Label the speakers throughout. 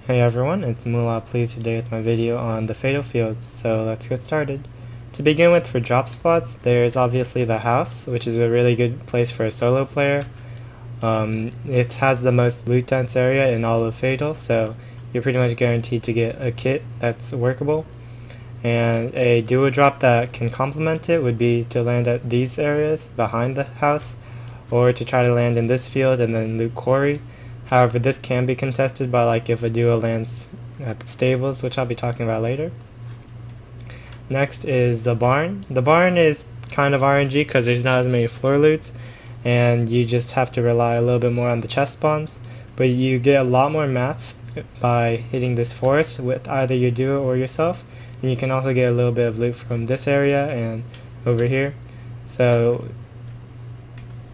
Speaker 1: Hey everyone, it's Mullah Please today with my video on the fatal fields, so let's get started. To begin with, for drop spots, there's obviously the house, which is a really good place for a solo player. It has the most loot dense area in all of Fatal, so you're pretty much guaranteed to get a kit that's workable. And a duo drop that can complement it would be to land at these areas behind the house, or to try to land in this field and then loot quarry. However, this can be contested by like if a duo lands at the stables, which I'll be talking about later. Next is the barn. The barn is kind of RNG because there's not as many floor loots, and you just have to rely a little bit more on the chest spawns. But you get a lot more mats by hitting this forest with either your duo or yourself, and you can also get a little bit of loot from this area and over here. So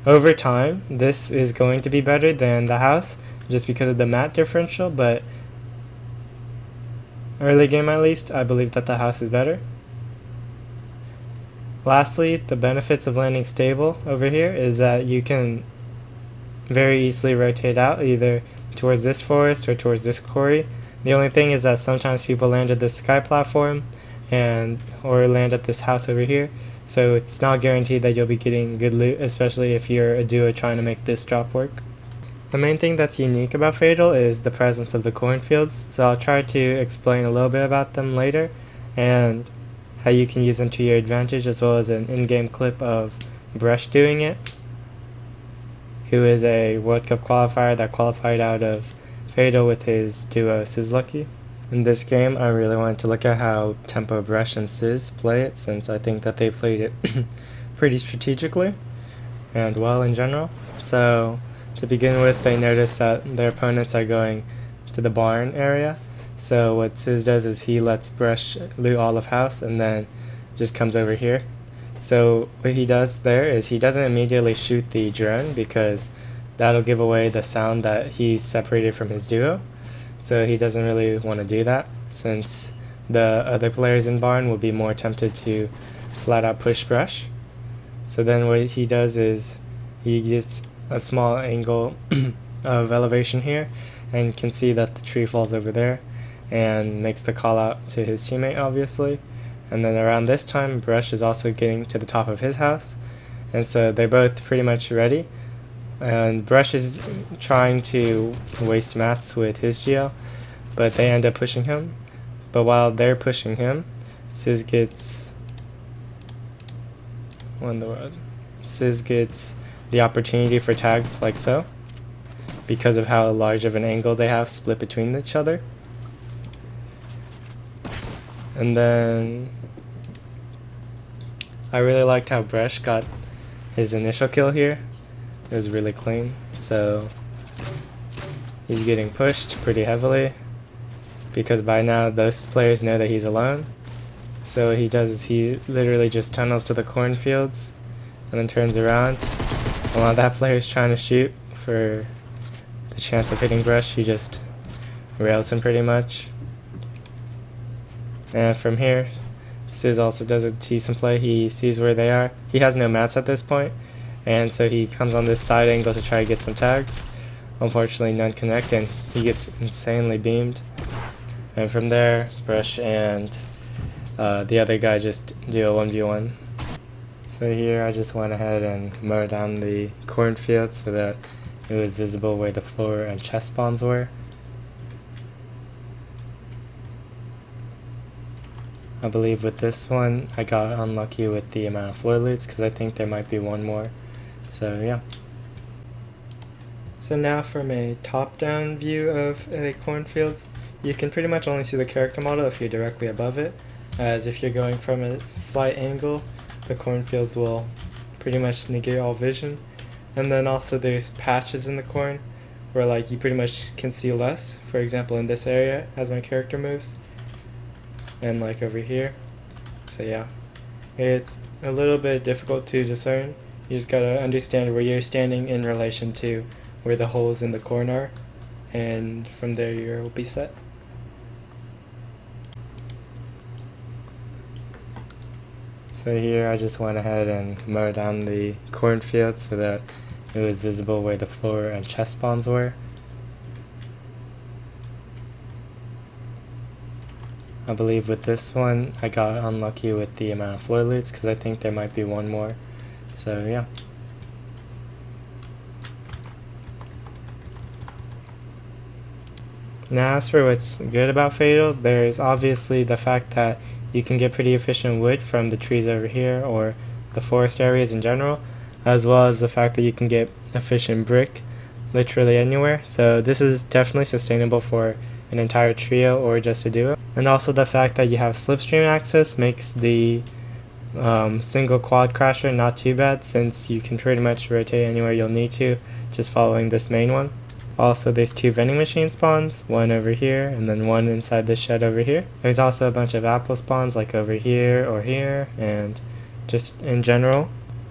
Speaker 1: over time, this is going to be better than the house just because of the mat differential, but early game at least, I believe that the house is better. Lastly, the benefits of landing stable over here is that you can very easily rotate out either towards this forest or towards this quarry. The only thing is that sometimes people land at this sky platform or land at this house over here, so it's not guaranteed that you'll be getting good loot, especially if you're a duo trying to make this drop work. The main thing that's unique about Fatal is the presence of the cornfields, so I'll try to explain a little bit about them later and how you can use them to your advantage, as well as an in-game clip of Brush doing it, who is a World Cup qualifier that qualified out of Fatal with his duo Sizlucky. In this game, I really wanted to look at how Tempo, Brush, and Sizz play it, since I think that they played it pretty strategically and well in general. So to begin with, they notice that their opponents are going to the barn area. So what Sizz does is he lets Brush loot all of house and then just comes over here. So what he does there is he doesn't immediately shoot the drone because that'll give away the sound that he's separated from his duo. So he doesn't really want to do that, since the other players in barn will be more tempted to flat out push Brush. So then what he does is he gets a small angle of elevation here and can see that the tree falls over there and makes the call out to his teammate, obviously. And then around this time, Brush is also getting to the top of his house, and so they're both pretty much ready. And Brush is trying to waste mats with his GL, but they end up pushing him. But while they're pushing him, Sizz gets the opportunity for tags like so, because of how large of an angle they have split between each other. And then I really liked how Brush got his initial kill here. It was really clean, so he's getting pushed pretty heavily because by now those players know that he's alone. So what he does is he literally just tunnels to the cornfields and then turns around, and while that player is trying to shoot for the chance of hitting Brush, he just rails him pretty much. And from here, Sizz also does a decent play. He sees where they are. He has no mats at this point, and so he comes on this side angle to try to get some tags. Unfortunately, none connect, and he gets insanely beamed. And from there, Brush and the other guy just do a 1v1. So here I just went ahead and mowed down the cornfield so that it was visible where the floor and chest spawns were. I believe with this one, I got unlucky with the amount of floor loots because I think there might be one more. So yeah. So now from a top-down view of the cornfields, you can pretty much only see the character model if you're directly above it, as if you're going from a slight angle, the cornfields will pretty much negate all vision. And then also there's patches in the corn where like you pretty much can see less. For example, in this area as my character moves, and like over here. So yeah, it's a little bit difficult to discern. You just gotta understand where you're standing in relation to where the holes in the corn are, and from there you'll be set. So here I just went ahead and mowed down the cornfield so that it was visible where the floor and chest spawns were. I believe with this one I got unlucky with the amount of floor loots because I think there might be one more. So yeah. Now as for what's good about Fatal, there's obviously the fact that you can get pretty efficient wood from the trees over here or the forest areas in general, as well as the fact that you can get efficient brick literally anywhere. So this is definitely sustainable for an entire trio or just a duo. And also the fact that you have slipstream access makes the single quad crasher not too bad, since you can pretty much rotate anywhere you'll need to just following this main one. Also, there's 2 vending machine spawns, one over here and then one inside this shed over here. There's also a bunch of apple spawns like over here or here and just in general,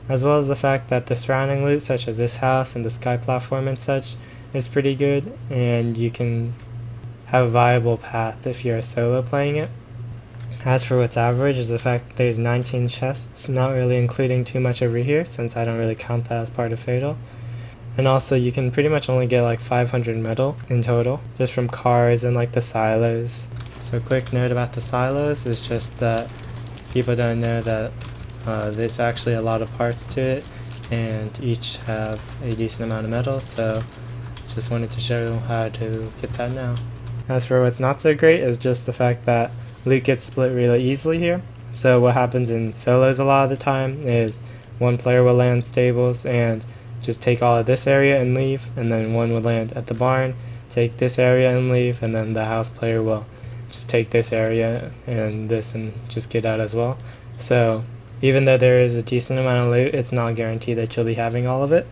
Speaker 1: as well as the fact that the surrounding loot such as this house and the sky platform and such is pretty good, and you can have a viable path if you're a solo playing it. As for what's average is the fact that there's 19 chests, not really including too much over here since I don't really count that as part of Fatal. And also you can pretty much only get like 500 metal in total, just from cars and like the silos. So quick note about the silos is just that people don't know that there's actually a lot of parts to it and each have a decent amount of metal, so just wanted to show how to get that now. As for what's not so great is just the fact that loot gets split really easily here. So what happens in solos a lot of the time is one player will land stables and just take all of this area and leave, and then one would land at the barn, take this area and leave, and then the house player will just take this area and this and just get out as well. So even though there is a decent amount of loot, it's not guaranteed that you'll be having all of it.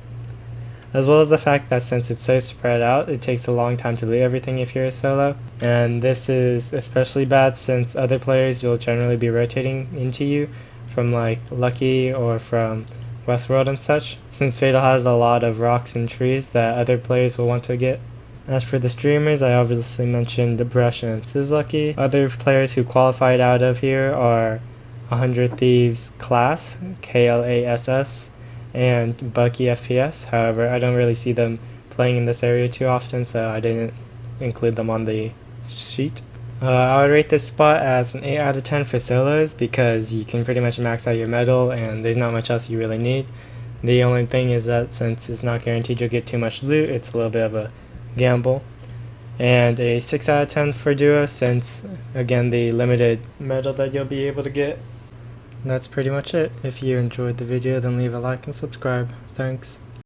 Speaker 1: As well as the fact that since it's so spread out, it takes a long time to loot everything if you're a solo, and this is especially bad since other players you'll generally be rotating into you from like Lucky or from Westworld and such, since Fatal has a lot of rocks and trees that other players will want to get. As for the streamers, I obviously mentioned Brush and Sizlucky. Other players who qualified out of here are 100 Thieves Class, KLASS, and Bucky FPS. However, I don't really see them playing in this area too often, so I didn't include them on the sheet. I would rate this spot as an 8 out of 10 for solos because you can pretty much max out your metal and there's not much else you really need. The only thing is that since it's not guaranteed you'll get too much loot, it's a little bit of a gamble. And a 6 out of 10 for duo since, again, the limited metal that you'll be able to get. And that's pretty much it. If you enjoyed the video, then leave a like and subscribe. Thanks.